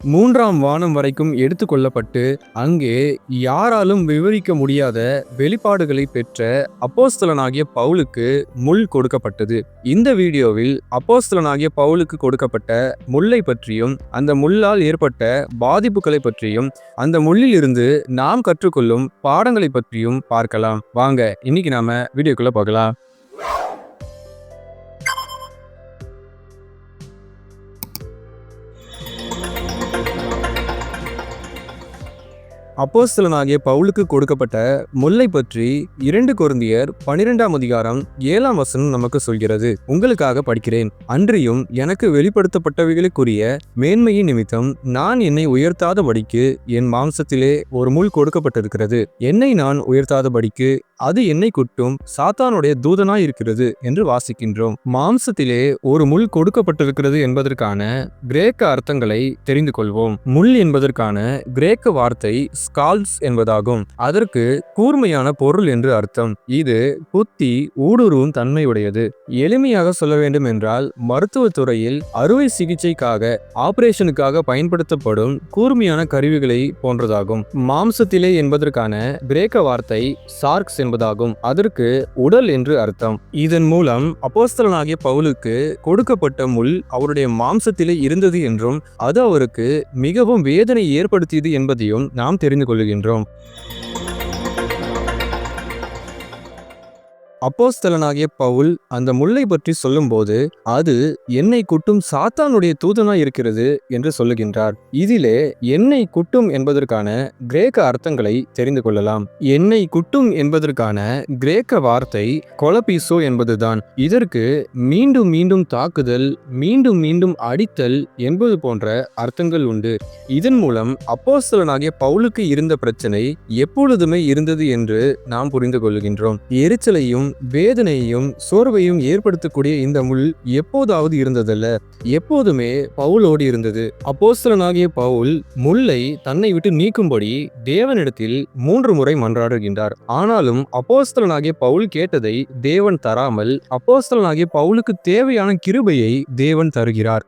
மூன்றாம் வானம் வரைக்கும் எடுத்துக்கொள்ளப்பட்டு அங்கே யாராலும் விவரிக்க முடியாத வெளிப்பாடுகளை பெற்ற அப்போஸ்தலனாகிய பவுலுக்கு முள் கொடுக்கப்பட்டது. இந்த வீடியோவில் அப்போஸ்தலனாகிய பவுலுக்கு கொடுக்கப்பட்ட முள்ளை பற்றியும் அந்த முள்ளால் ஏற்பட்ட பாதிப்புகளை பற்றியும் அந்த முள்ளில் இருந்து நாம் கற்றுக்கொள்ளும் பாடங்களை பற்றியும் பார்க்கலாம். வாங்க இன்னைக்கு நாம வீடியோக்குள்ள போகலாம். அப்போஸ்தலனாகிய பவுலுக்கு கொடுக்கப்பட்ட முல்லை பற்றி 2 கொரிந்தியர் 12ஆம் அதிகாரம் 7ஆம் வசனம் நமக்கு சொல்கிறது. உங்களுக்காக படிக்கிறேன். அன்றியும் எனக்கு வெளிப்படுத்தப்பட்டவைகளுக்குரிய மேன்மையின் நிமித்தம் நான் என்னை உயர்த்தாதபடிக்கு என் மாம்சத்திலே ஒரு முள் கொடுக்கப்பட்டிருக்கிறது. என்னை நான் உயர்த்தாதபடிக்கு அது என்னை குட்டும் சாத்தானுடைய தூதனாய் இருக்கிறது என்று வாசிக்கின்றோம். மாம்சத்திலே ஒரு முள் கொடுக்கப்பட்டிருக்கிறது என்பதற்கான கிரேக்க அர்த்தங்களை தெரிந்து கொள்வோம். முள் என்பதற்கான கிரேக்க வார்த்தை ஸ்கால்ஸ் என்பதாகும். அதற்கு கூர்மையான பொருள் என்று அர்த்தம். இது குத்தி ஊடுருவும் தன்மையுடையது. எளிமையாக சொல்ல வேண்டும் என்றால் மருத்துவத்துறையில் அறுவை சிகிச்சைக்காக ஆபரேஷனுக்காக பயன்படுத்தப்படும் கூர்மையான கருவிகளை போன்றதாகும். மாம்சத்திலே என்பதற்கான கிரேக்க வார்த்தை சார்க்ஸ் என்பதாகும். அதற்கு உடல் என்று அர்த்தம். இதன் மூலம் அப்போஸ்தலனாகிய பவுலுக்கு கொடுக்கப்பட்ட முள் அவருடைய மாம்சத்திலே இருந்தது என்றும் அது அவருக்கு மிகவும் வேதனை ஏற்படுத்தியது என்பதையும் நாம் தெரிந்து கொள்கின்றோம். அப்போஸ்தலனாகிய பவுல் அந்த முல்லை பற்றி சொல்லும்போது அது என்னை குட்டும் சாத்தானுடைய தூதனாய் இருக்கிறது என்று சொல்லுகின்றார். இதிலே என்னை குட்டும் என்பதற்கான கிரேக்க அர்த்தங்களை தெரிந்து கொள்ளலாம். என்னை குட்டும் என்பதற்கான கிரேக்க வார்த்தை கொலபீசோ என்பதுதான். இதற்கு மீண்டும் மீண்டும் தாக்குதல், மீண்டும் மீண்டும் அடித்தல் என்பது போன்ற அர்த்தங்கள் உண்டு. இதன் மூலம் அப்போஸ்தலனாகிய பவுலுக்கு இருந்த பிரச்சனை எப்பொழுதுமே இருந்தது என்று நாம் புரிந்து கொள்கின்றோம். எரிச்சலையும் வேதனையையும் சோர்வையும் ஏற்படுத்தக்கூடிய இந்த முள் எப்போதாவது இருந்ததல்ல, எப்போதுமே பவுலோடு இருந்தது. அப்போஸ்தலனாகிய பவுல் முல்லை தன்னை விட்டு நீக்கும்படி தேவனிடத்தில் 3 முறை மன்றாடுகின்றார். ஆனாலும் அப்போஸ்தலனாகிய பவுல் கேட்டதை தேவன் தராமல் அப்போஸ்தலனாகிய பவுலுக்கு தேவையான கிருபையை தேவன் தருகிறார்.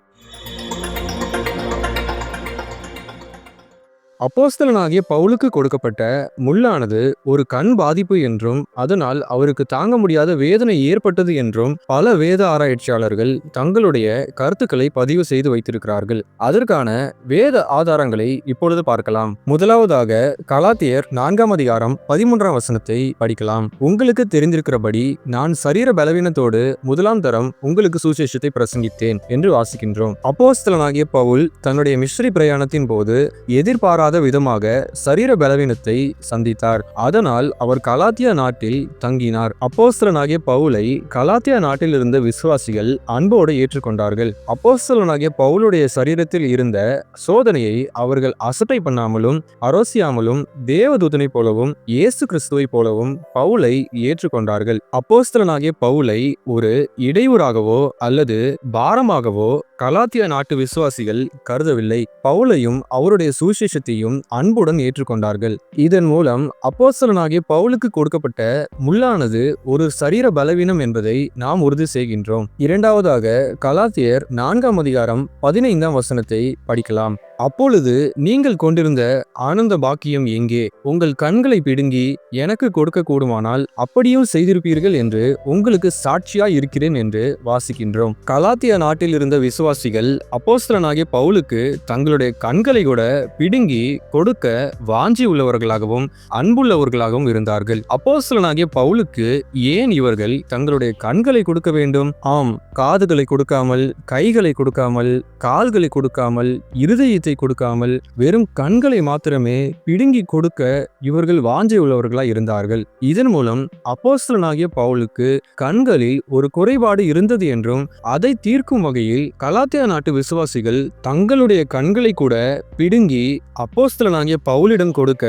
அப்போஸ்தலனாகிய பவுலுக்கு கொடுக்கப்பட்ட முள்ளானது ஒரு கண் பாதிப்பு என்றும் அதனால் அவருக்கு தாங்க முடியாத வேதனை ஏற்பட்டது என்றும் பல வேத ஆராய்ச்சியாளர்கள் தங்களுடைய கருத்துக்களை பதிவு செய்து வைத்திருக்கிறார்கள். அதற்கான வேத ஆதாரங்களை இப்பொழுது பார்க்கலாம். முதலாவதாக கலாத்தியர் 4ஆம் அதிகாரம் 13ஆம் வசனத்தை படிக்கலாம். உங்களுக்கு தெரிந்திருக்கிறபடி நான் சரீர பலவீனத்தோடு முதலாம் தரம் உங்களுக்கு சுவிசேஷத்தை பிரசங்கித்தேன் என்று வாசிக்கின்றோம். அப்போஸ்தலனாகிய பவுல் தன்னுடைய மிஷனரி பிரயாணத்தின் போது எதிர்பாராத விதமாக சரீர பலவீனத்தை சந்தித்தார். அதனால் அவர் கலாத்தியா நாட்டில் தங்கினார். அப்போஸ்தலனாகிய பவுலை கலாத்தியா நாட்டில் இருந்த விசுவாசிகள் அன்போடு ஏற்றுக்கொண்டார்கள். அப்போஸ்தலனாகிய பவுலுடைய சரீரத்தில் இருந்த சோதனையை அவர்கள் அசட்டை பண்ணாமலும் அரோசியாமலும் தேவதூதனை போலவும் இயேசு கிறிஸ்துவை போலவும் பவுலை ஏற்றுக்கொண்டார்கள். அப்போஸ்தலனாகிய பவுலை ஒரு இடையூறாகவோ அல்லது பாரமாகவோ கலாத்தியா நாட்டு விசுவாசிகள் கருதவில்லை. பவுலையும் அவருடைய சுவிசேஷத்தையும் அன்புடன் ஏற்றுக்கொண்டார்கள். இதன் மூலம் அப்போஸ்தலனாகிய பவுலுக்கு கொடுக்கப்பட்ட முள்ளானது ஒரு சரீர பலவீனம் என்பதை நாம் உறுதி செய்கின்றோம். இரண்டாவதாக கலாத்தியர் 4ஆம் அதிகாரம் 15ஆம் வசனத்தை படிக்கலாம். அப்பொழுது நீங்கள் கொண்டிருந்த ஆனந்த பாக்கியம் எங்கே? உங்கள் கண்களை பிடுங்கி எனக்கு கொடுக்க கூடுமானால் அப்படியும் செய்திருப்பீர்கள் என்று உங்களுக்கு சாட்சியாய் இருக்கிறேன் என்று வாசிக்கின்றோம். கலாத்தியா நாட்டில் இருந்த விசுவாசிகள் அப்போஸ்தலனாகிய பவுலுக்கு தங்களுடைய கண்களை கூட பிடுங்கி கொடுக்க வாஞ்சி உள்ளவர்களாகவும் அன்புள்ளவர்களாகவும் இருந்தார்கள். அப்போஸ்தலனாகிய பவுலுக்கு ஏன் இவர்கள் தங்களுடைய கண்களை கொடுக்க வேண்டும்? ஆம், காதுகளை கொடுக்காமல், கைகளை கொடுக்காமல், கால்களை கொடுக்காமல், இருதயத்தை கொடுக்காமல் வெறும் கண்களை மாத்திரமே பிடுங்கி கொடுக்க இவர்கள் வாஞ்சை உள்ளவர்களாய் இருந்தார்கள். இதன் மூலம் அப்போஸ்தலனாகிய பவுலுக்கு கண்களில் ஒரு குறைபாடு இருந்தது என்றும் அதை தீர்க்கும் வகையில் கலாத்தியா நாட்டு விசுவாசிகள் தங்களுடைய கண்களை கூட பிடுங்கி அப்போஸ்தலனாகிய பவுலிடம் கொடுக்க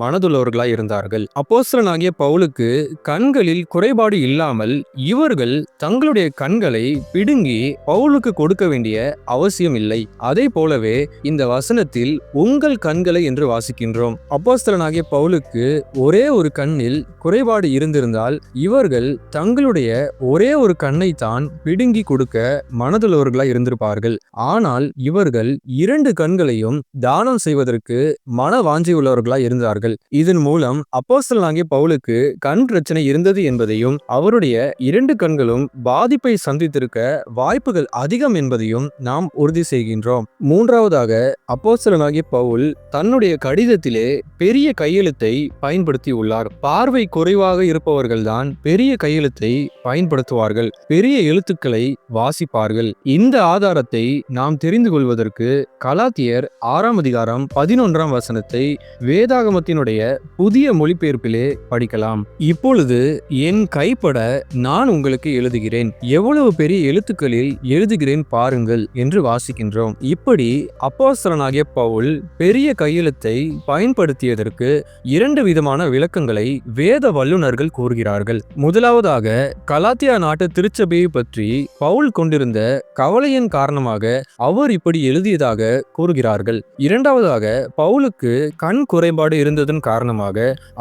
மனதுள்ளவர்களாய் இருந்தார்கள். அப்போஸ்தலனாகிய பவுலுக்கு கண்களில் குறைபாடு இல்லாமல் இவர்கள் தங்களுடைய கண்களை பிடுங்கி பவுலுக்கு கொடுக்க வேண்டிய அவசியம் இல்லை. அதே போலவே இந்த இந்த வசனத்தில் உங்கள் கண்களை என்று வாசிக்கின்றோம். அப்போஸ்தலனாகிய பவுலுக்கு ஒரே ஒரு கண்ணில் குறைபாடு இருந்திருந்தால் இவர்கள் தங்களுடைய ஒரே ஒரு கண்ணை தான் பிடுங்கி கொடுக்க மனதுள்ளவர்களாய் இருந்திருப்பார்கள். ஆனால் இவர்கள் 2 கண்களையும் தானம் செய்வதற்கு மன வாஞ்சை உள்ளவர்களாய் இருந்தார்கள். இதன் மூலம் அப்போஸ்தலனாகிய பவுலுக்கு கண் பிரச்சனை இருந்தது என்பதையும் அவருடைய 2 கண்களும் பாதிப்பை சந்தித்திருக்க வாய்ப்புகள் அதிகம் என்பதையும் நாம் உறுதி செய்கின்றோம். மூன்றாவதாக அப்போஸ்தலனாகிய பவுல் தன்னுடைய கடிதத்திலே பெரிய கையெழுத்தை பயன்படுத்தி உள்ளார். பார்வை குறைவாக இருப்பவர்கள்தான் பெரிய கையெழுத்தை பயன்படுத்துவார்கள், பெரிய எழுத்துக்களை வாசிப்பார்கள். இந்த ஆதாரத்தை நாம் தெரிந்து கொள்வதற்கு கலாத்தியர் 6ஆம் அதிகாரம் 11ஆம் வசனத்தை வேதாகமத்தினுடைய புதிய மொழிபெயர்ப்பிலே படிக்கலாம். இப்பொழுது என் கைப்பட நான் உங்களுக்கு எழுதுகிறேன், எவ்வளவு பெரிய எழுத்துக்களில் எழுதுகிறேன் பாருங்கள் என்று வாசிக்கின்றோம். இப்படி அப்போஸ்தலனாகிய பவுல் பெரிய கையெழுத்தை பயன்படுத்தியதற்கு 2 விதமான விளக்கங்களை வேத வல்லுநர்கள் கூறுகிறார்கள். முதலாவதாக கலாத்தியா நாட்டு திருச்சபையை பற்றி பவுல் கொண்டிருந்த கவலையின் காரணமாக அவர் இப்படி எழுதியதாக கூறுகிறார்கள். இரண்டாவதாக பவுலுக்கு கண் குறைபாடு இருந்ததன் காரணமாக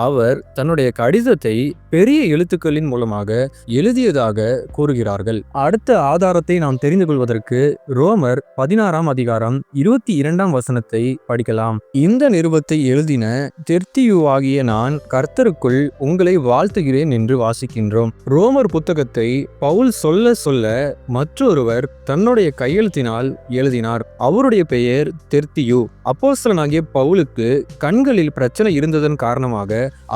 அவர் தன்னுடைய கடிதத்தை பெரிய எழுத்துக்களின் மூலமாக எழுதியதாக கூறுகிறார்கள். அடுத்த ஆதாரத்தை நாம் தெரிந்து கொள்வதற்கு ரோமர் 16ஆம் அதிகாரம் 22ஆம் வசனத்தை படிக்கலாம். இந்த நிருபத்தை எழுதின தெர்த்தியுவாகிய நான் கர்த்தருக்குள் உங்களை வாழ்த்துகிறேன் என்று வாசிக்கின்றோம். ரோமர் புத்தகத்தை பவுல் சொல்ல சொல்ல மற்றொருவர் தன்னுடைய கையெழுத்தினால் எழுதினார். அவருடைய பெயர் தெர்த்தியு. அப்போஸ்தலனாகிய பவுலுக்கு கண்களில் பிரச்சனை இருந்ததன் காரணமாக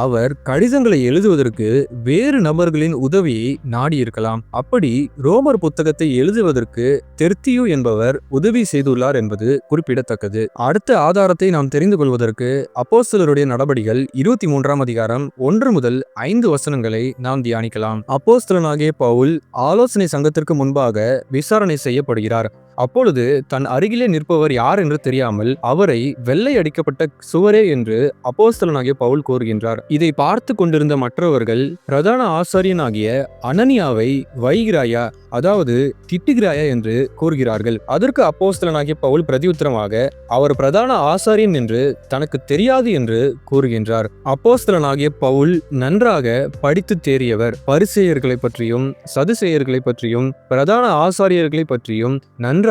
அவர் கடிதங்களை எழுதுவதற்கு வேறு நபர்களின் உதவியை நாடியிருக்கலாம். அப்படி ரோமர் புத்தகத்தை எழுதுவதற்கு தெர்த்தியு என்பவர் உதவி செய்துள்ளார் என்பது குறிப்பிடத்தக்கது. அடுத்த ஆதாரத்தை நாம் தெரிந்து கொள்வதற்கு அப்போஸ்தலருடைய நடபடிகள் 23ஆம் அதிகாரம் 1 முதல் 5 வசனங்களை நாம் தியானிக்கலாம். அப்போஸ்தலனாகிய பவுல் ஆலோசனை சங்கத்திற்கு முன்பாக விசாரணை செய்யப்படுகிறார். அப்பொழுது தன் அருகிலே நிற்பவர் யார் என்று தெரியாமல் அவரை வெள்ளை அடிக்கப்பட்ட சுவரே என்று அப்போஸ்தலனாகிய பவுல் கூறுகின்றார். இதை பார்த்து கொண்டிருந்த மற்றவர்கள் பிரதான ஆசாரியனாகிய அனனியாவை வைகிறாயா, அதாவது திட்டுகிறாயா என்று கூறுகிறார்கள். அதற்கு அப்போஸ்தலனாகிய பவுல் பிரதியுத்தரமாக அவர் பிரதான ஆசாரியன் என்று தனக்கு தெரியாது என்று கூறுகின்றார். அப்போஸ்தலனாகிய பவுல் நன்றாக படித்து தேறியவர். பரிசேயர்களை பற்றியும் சதுசேயர்களை பற்றியும் பிரதான ஆசாரியர்களை பற்றியும் நன்றாக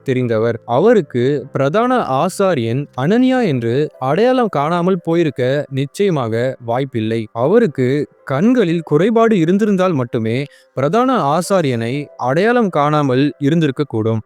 தெரிந்தவர். அவருக்கு பிரதான ஆசாரியன் அனனியா என்று அடையாளம் காணாமல் போயிருக்க நிச்சயமாக வாய்ப்பில்லை. அவருக்கு கண்களில் குறைபாடு இருந்திருந்தால் மட்டுமே பிரதான ஆசாரியனை அடையாளம் காணாமல் இருந்திருக்கக்கூடும்.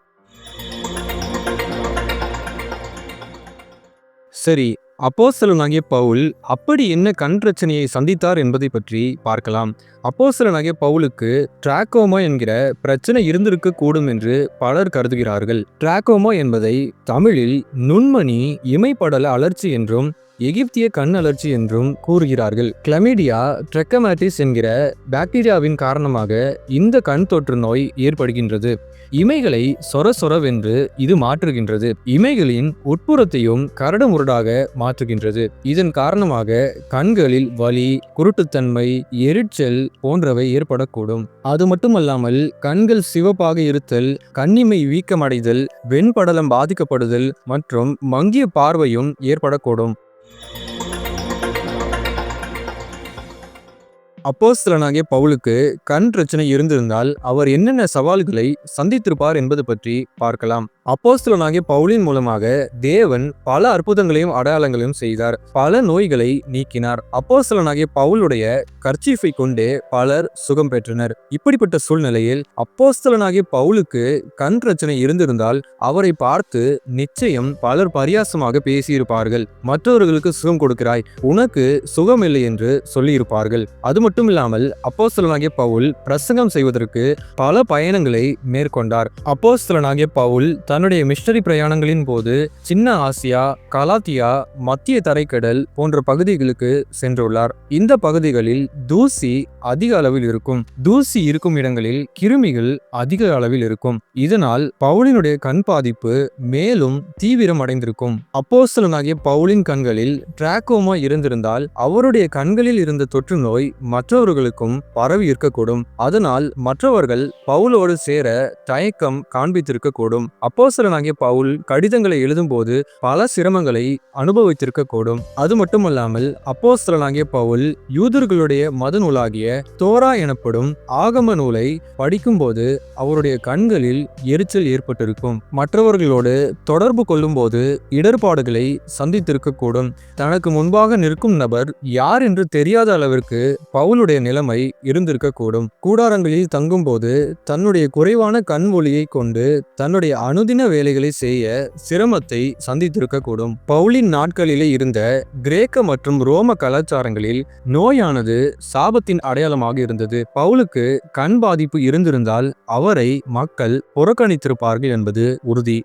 சரி, அப்போஸ்தலனாகிய பவுல் அப்படி என்ன கண் பிரச்சனையை சந்தித்தார் என்பதை பற்றி பார்க்கலாம். அப்போஸ்தலனாகிய பவுலுக்கு டிராக்கோமா என்கிற பிரச்சனை இருந்திருக்க கூடும் என்று பலர் கருதுகிறார்கள். டிராக்கோமா என்பதை தமிழில் நுண்மணி இமைப்படல அழற்சி என்றும் எகிப்திய கண் அழற்சி என்றும் கூறுகிறார்கள். கிளமீடியா ட்ரெக்கமேட்டிஸ் என்கிற பாக்டீரியாவின் காரணமாக இந்த கண் தொற்று நோய் ஏற்படுகின்றது. இமைகளை சொர சொரவென்று இது மாற்றுகின்றது. இமைகளின் உட்புறத்தையும் கரடு முரடாக மாற்றுகின்றது. இதன் காரணமாக கண்களில் வலி, குருட்டுத்தன்மை, எரிச்சல் போன்றவை ஏற்படக்கூடும். அது மட்டுமல்லாமல் கண்கள் சிவப்பாக இருத்தல், கண்ணிமை வீக்கமடைதல், வெண்படலம் பாதிக்கப்படுதல் மற்றும் மங்கிய பார்வையும் ஏற்படக்கூடும். அப்போஸ்தலனாகிய பவுலுக்கு கண் பிரச்சனை இருந்திருந்தால் அவர் என்னென்ன சவால்களை சந்தித்திருப்பார் என்பது பற்றி பார்க்கலாம். அப்போஸ்தலனாகிய பவுலின் மூலமாக தேவன் பல அற்புதங்களையும் அடையாளங்களையும் செய்தார். பல நோய்களை நீக்கினார். அப்போஸ்தலனாகிய பவுலுடைய கர்ச்சீஃபை கொண்டே பலர் சுகம் பெற்றனர். இப்படிப்பட்ட சூழ்நிலையில் அப்போஸ்தலனாகிய பவுலுக்கு கண் பிரச்சனை இருந்திருந்தால் அவரை பார்த்து நிச்சயம் பலர் பரியாசமாக பேசியிருப்பார்கள். மற்றவர்களுக்கு சுகம் கொடுக்கிறாய், உனக்கு சுகம் இல்லை என்று சொல்லியிருப்பார்கள். அது மட்டுமில்லாமல் அப்போஸ்தலனாகிய பவுல் பிரசங்கம் செய்வதற்கு பல பயணங்களை மேற்கொண்டார். அப்போஸ்தலனாகிய பவுல் தன்னுடைய மிஷனரி பிரயாணங்களின் போது சின்ன ஆசியா, கலாத்தியா, மத்திய தரைக்கடல் போன்ற பகுதிகளுக்கு சென்றுள்ளார். இந்த பகுதிகளில் தூசி அதிக அளவில் இருக்கும். தூசி இருக்கும் இடங்களில் கிருமிகள் அதிக அளவில் இருக்கும். இதனால் பவுலினுடைய கண் பாதிப்பு மேலும் தீவிரம் அடைந்திருக்கும். அப்போஸ்தலனாகிய பவுலின் கண்களில் டிராக்கோமா இருந்திருந்தால் அவருடைய கண்களில் இருந்த தொற்று நோய் மற்றவர்களுக்கும் பரவி இருக்கக்கூடும். அதனால் மற்றவர்கள் பவுலோடு சேர தயக்கம் காண்பித்திருக்கக்கூடும். அப்போஸ்தலனாகிய பவுல் கடிதங்களை எழுதும்போது பல சிரமங்களை அனுபவித்திருக்கக்கூடும். அது மட்டுமல்லாமல் அப்போஸ்தலனாகிய பவுல் யூதர்களுடைய மத நூலாகிய தோரா எனப்படும் ஆகம நூலை படிக்கும்போது அவருடைய கண்களில் எரிச்சல் ஏற்பட்டிருக்கும். மற்றவர்களோடு தொடர்பு கொள்ளும்போது இடர்பாடுகளை சந்தித்திருக்கக்கூடும். தனக்கு முன்பாக நிற்கும் நபர் யார் என்று தெரியாத அளவிற்கு பவுலுடைய நிலைமை இருந்திருக்கக்கூடும். கூடாரங்களில் தங்கும்போது தன்னுடைய குறைவான கண் ஒளியை கொண்டு தன்னுடைய அனுதின வேலைகளை செய்ய சிரமத்தை சந்தித்திருக்கக்கூடும். பவுலின் நாட்களிலே இருந்த கிரேக்க மற்றும் ரோம கலாச்சாரங்களில் நோயானது சாபத்தின் அடையாளமாக இருந்தது. பவுலுக்கு கண் பாதிப்பு இருந்திருந்தால் அவரை மக்கள் புறக்கணித்திருப்பார்கள் என்பது உறுதி.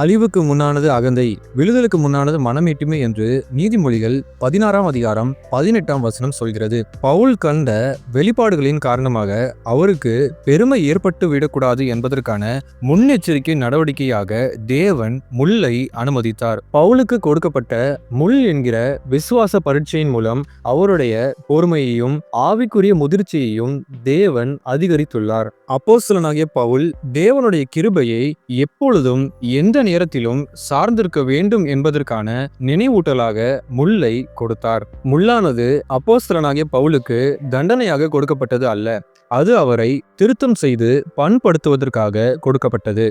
அழிவுக்கு முன்னானது அகந்தை, விழுதலுக்கு முன்னானது மனமேட்டுமை என்று நீதிமொழிகள் 16ஆம் அதிகாரம் 18ஆம் வசனம் சொல்கிறது. பவுல் கண்ட வெளிப்பாடுகளின் காரணமாக அவருக்கு பெருமை ஏற்பட்டு விடக்கூடாது என்பதற்கான முன்னெச்சரிக்கை நடவடிக்கையாக தேவன் முள்ளை அனுமதித்தார். பவுலுக்கு கொடுக்கப்பட்ட முள் என்கிற விசுவாச பரீட்சையின் மூலம் அவருடைய பொறுமையையும் ஆவிக்குரிய முதிர்ச்சியையும் தேவன் அதிகரித்துள்ளார். அப்போஸ்தலனாகிய பவுல் தேவனுடைய கிருபையை எப்பொழுதும் எந்த நேரத்திலும் சார்ந்திருக்க வேண்டும் என்பதற்கான நினைவூட்டலாக முள்ளை கொடுத்தார். முள்ளானது அப்போஸ்தலனாகிய பவுலுக்கு தண்டனையாக கொடுக்கப்பட்டது அல்ல, அது அவரை திருத்தம் செய்து பண்படுத்துவதற்காக கொடுக்கப்பட்டது.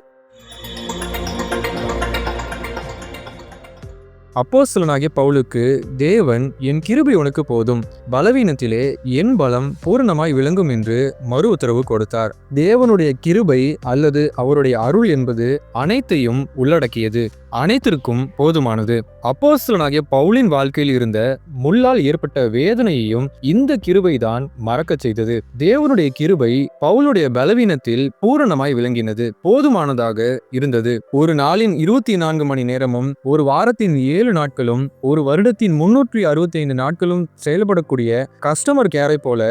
அப்போஸ்தலனாகிய பவுலுக்கு தேவன் என் கிருபை உனக்கு போதும், பலவீனத்திலே என் பலம் பூரணமாய் விளங்கும் என்று மறு உத்தரவு கொடுத்தார். தேவனுடைய கிருபை அல்லது அவருடைய அருள் என்பது அனைத்தையும் உள்ளடக்கியது, அனைத்திற்கும் போதுமானது. அப்போஸ்தலனாகிய பவுலின் வாழ்க்கையில் இருந்த முள்ளால் ஏற்பட்ட வேதனையையும் இந்த கிருபைதான் மறக்கச் செய்தது. தேவனுடைய கிருபை பவுலுடைய பலவீனத்தில் பூரணமாய் விளங்கினது, போதுமானதாக இருந்தது. ஒரு நாளின் 24 மணி நேரமும் ஒரு வாரத்தின் 7 நாட்களும் ஒரு வருடத்தின் 365 நாட்களும் செயல்படக்கூடிய கஸ்டமர் கேரை போல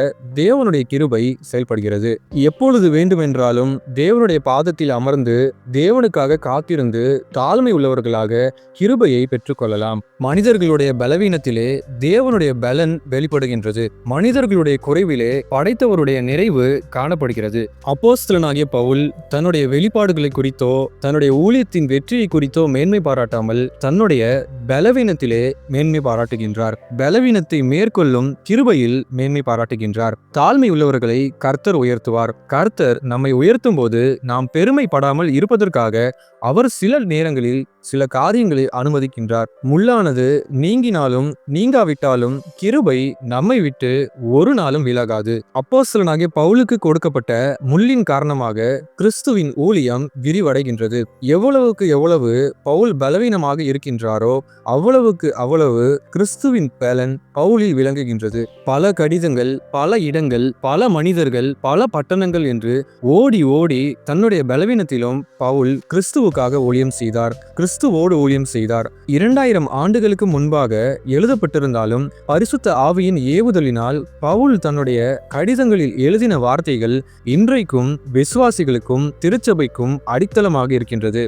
தேவனுடைய கிருபை செயல்படுகிறது. எப்பொழுது வேண்டுமென்றாலும் தேவனுடைய பாதத்தில் அமர்ந்து தேவனுக்காக காத்திருந்து தாழ்மை உள்ளவர்களாக கிருபையை பெற்றுக்கொள்ளலாம். மனிதர்களுடைய பலவீனத்திலே தேவனுடைய பலன் வெளிப்படுகின்றது. மனிதர்களுடைய குறைவிலே படைத்தவருடைய நிறைவு காணப்படுகிறது. அப்போஸ்தலனாகிய பவுல் தன்னுடைய வெளிப்பாடுகளை குறித்தோ தன்னுடைய ஊழியத்தின் வெற்றியை குறித்தோ மேன்மை பாராட்டாமல் தன்னுடைய பலவீனத்திலே மேன்மை பாராட்டுகின்றார். பலவீனத்தை மேற்கொள்ளும் கிருபையில் மேன்மை பாராட்டுகின்றார். தாழ்மை உள்ளவர்களை கர்த்தர் உயர்த்துவார். கர்த்தர் நம்மை உயர்த்தும் போது நாம் பெருமைப்படாமல் இருப்பதற்காக அவர் சில நேரங்களில் சில காரியங்களை அனுமதிக்கின்றார். முள்ளானது நீங்கினாலும் நீங்காவிட்டாலும் கிருபை நம்மை விட்டு ஒரு நாளும் விலகாது. அப்போஸ்தலனாகிய பவுலுக்கு கொடுக்கப்பட்ட முள்ளின் காரணமாக கிறிஸ்துவின் ஊழியம் விரிவடைகின்றது. எவ்வளவுக்கு எவ்வளவு பவுல் பலவீனமாக இருக்கின்றாரோ அவ்வளவுக்கு அவ்வளவு கிறிஸ்துவின் பலன் பவுலில் விளங்குகின்றது. பல கடிதங்கள், பல இடங்கள், பல மனிதர்கள், பல பட்டணங்கள் என்று ஓடி ஓடி தன்னுடைய பலவீனத்திலும் பவுல் கிறிஸ்துவுக்காக ஊழியம் செய்தார், கிறிஸ்துவோடு ஊழியம் செய்தார். 2000 ஆண்டுகளுக்கு முன்பாக எழுதப்பட்டிருந்தாலும் பரிசுத்த ஆவியின் ஏவுதலினால் பவுல் தன்னுடைய கடிதங்களில் எழுதின வார்த்தைகள் இன்றைக்கும் விசுவாசிகளுக்கும் திருச்சபைக்கும் அடித்தளமாக இருக்கின்றது.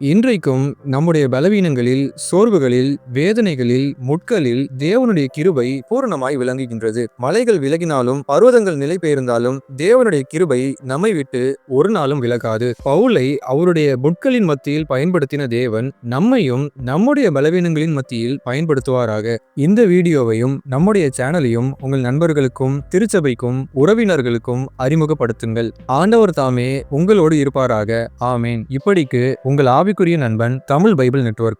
இன்றைக்கும் நம்முடைய பலவீனங்களில், சோர்வுகளில், வேதனைகளில், முட்களில் தேவனுடைய கிருபை பூரணமாய் விளங்குகின்றது. மலைகள் விலகினாலும் பர்வதங்கள் நிலை பெயர்ந்தாலும் தேவனுடைய கிருபை நம்மை விட்டு ஒரு நாளும் விலகாது. பவுலை அவருடைய முட்களின் மத்தியில் பயன்படுத்தின தேவன் நம்மையும் நம்முடைய பலவீனங்களின் மத்தியில் பயன்படுத்துவாராக. இந்த வீடியோவையும் நம்முடைய சேனலையும் உங்கள் நண்பர்களுக்கும் திருச்சபைக்கும் உறவினர்களுக்கும் அறிமுகப்படுத்துங்கள். ஆண்டவர் தாமே உங்களோடு இருப்பாராக. ஆமேன். இப்படிக்கு உங்கள் ஆவிக்குரிய நண்பன் தமிழ் பைபிள் நெட்வொர்க்.